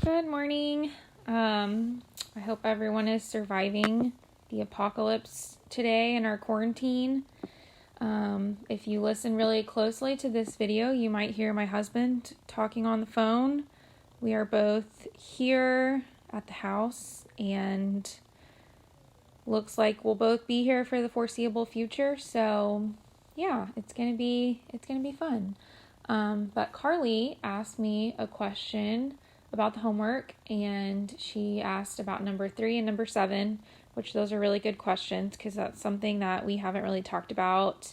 Good morning. I hope everyone is surviving the apocalypse today in our quarantine. If you listen really closely to this video, you might hear my husband talking on the phone. We are both here at the house and looks like we'll both be here for the foreseeable future. So yeah, it's gonna be fun. But Carly asked me a question about the homework, and she asked about number 3 and number 7, which those are really good questions because that's something that we haven't really talked about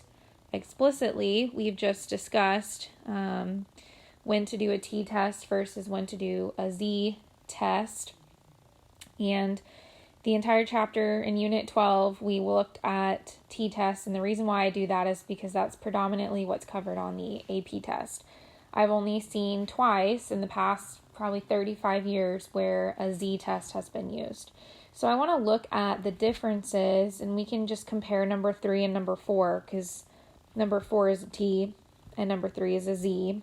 explicitly. We've just discussed when to do a t-test versus when to do a z-test. And the entire chapter in Unit 12, we looked at t-tests, and the reason why I do that is because that's predominantly what's covered on the AP test. I've only seen twice in the past probably 35 years where a z-test has been used. So I want to look at the differences, and we can just compare number 3 and number 4, because number 4 is a t and number 3 is a z,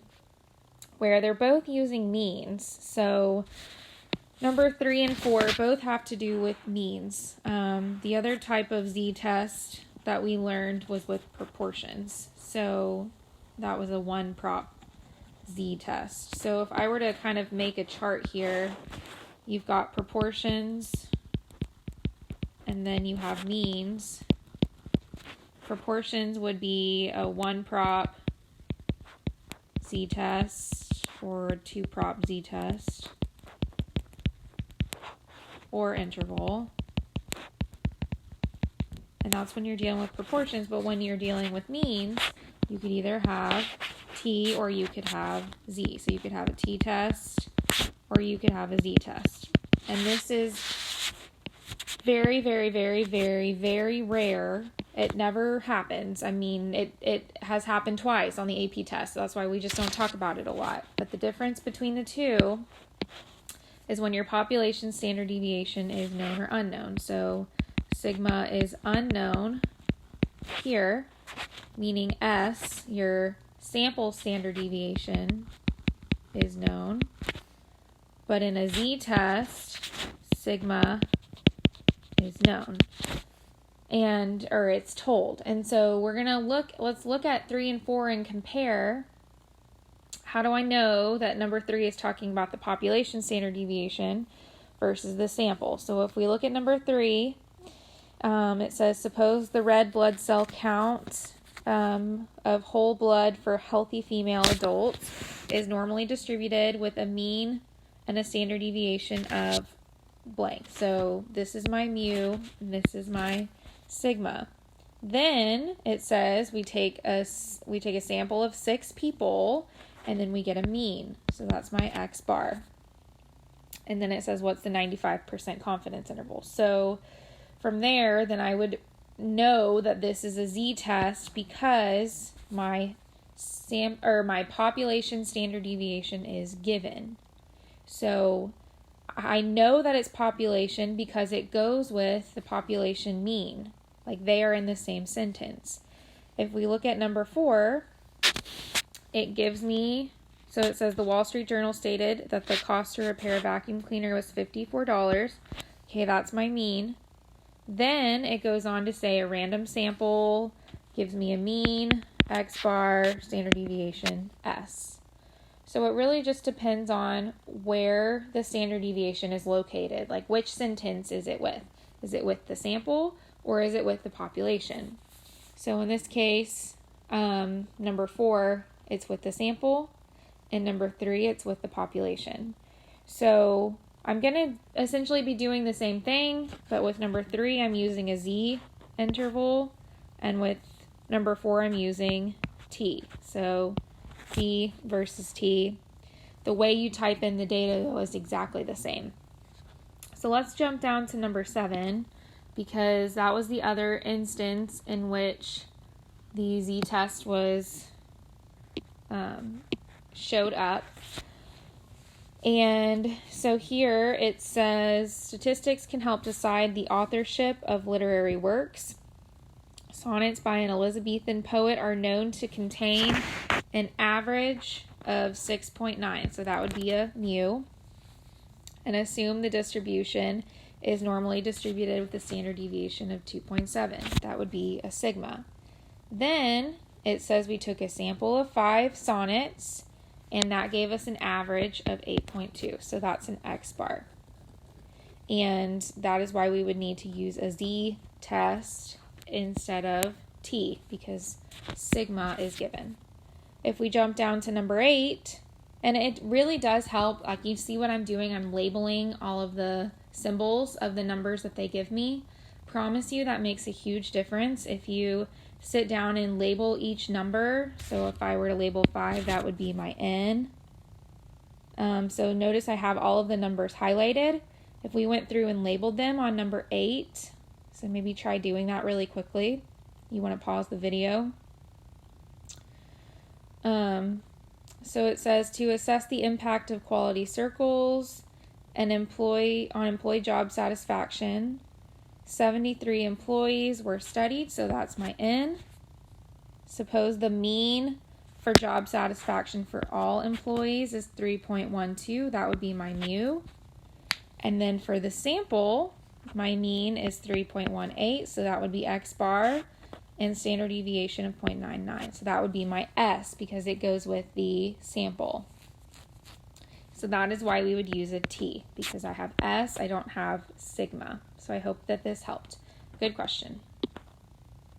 where they're both using means. So number 3 and 4 both have to do with means. The other type of z-test that we learned was with proportions. So that was a one prop z-test. So if I were to kind of make a chart here, you've got proportions and then you have means. Proportions would be a one prop z-test or a two prop z-test or interval. And that's when you're dealing with proportions, but when you're dealing with means, you could either have t or you could have z. So you could have a t-test or you could have a z-test. And this is very, very, very, very, very rare. It never happens. I mean, it has happened twice on the AP test, so that's why we just don't talk about it a lot. But the difference between the two is when your population standard deviation is known or unknown. So sigma is unknown here, meaning S, your sample standard deviation, is known. But in a z-test, sigma is known, or it's told. And so let's look at 3 and 4 and compare. How do I know that number 3 is talking about the population standard deviation versus the sample? So if we look at number 3, it says, suppose the red blood cell count of whole blood for healthy female adults is normally distributed with a mean and a standard deviation of blank. So this is my mu, and this is my sigma. Then it says we take a sample of 6 people, and then we get a mean. So that's my x bar. And then it says what's the 95% confidence interval. So from there, then I would know that this is a z-test because my population standard deviation is given. So I know that it's population because it goes with the population mean. Like they are in the same sentence. If we look at number 4, it gives me, so it says the Wall Street Journal stated that the cost to repair a vacuum cleaner was $54. Okay, that's my mean. Then it goes on to say a random sample gives me a mean, x bar, standard deviation, s. So it really just depends on where the standard deviation is located. Like which sentence is it with? Is it with the sample or is it with the population? So in this case, number 4, it's with the sample, and number 3, it's with the population. So I'm going to essentially be doing the same thing, but with number 3, I'm using a z interval, and with number 4, I'm using t. So t versus t. The way you type in the data, though, is exactly the same. So let's jump down to number 7, because that was the other instance in which the z-test was showed up. And so here it says, statistics can help decide the authorship of literary works. Sonnets by an Elizabethan poet are known to contain an average of 6.9. So that would be a mu. and assume the distribution is normally distributed with a standard deviation of 2.7. That would be a sigma. Then it says we took a sample of 5 sonnets, and that gave us an average of 8.2. So that's an X bar. And that is why we would need to use a Z test instead of T, because sigma is given. If we jump down to number 8, and it really does help, like you see what I'm doing, I'm labeling all of the symbols of the numbers that they give me. Promise you that makes a huge difference if you sit down and label each number. So if I were to label 5, that would be my N. So notice I have all of the numbers highlighted. If we went through and labeled them on number 8, so maybe try doing that really quickly. You want to pause the video. So it says to assess the impact of quality circles and employee job satisfaction. 73 employees were studied, so that's my N. Suppose the mean for job satisfaction for all employees is 3.12. That would be my mu. And then for the sample, my mean is 3.18, so that would be X bar, and standard deviation of 0.99. So that would be my S because it goes with the sample. So that is why we would use a T, because I have S, I don't have sigma. So I hope that this helped. Good question.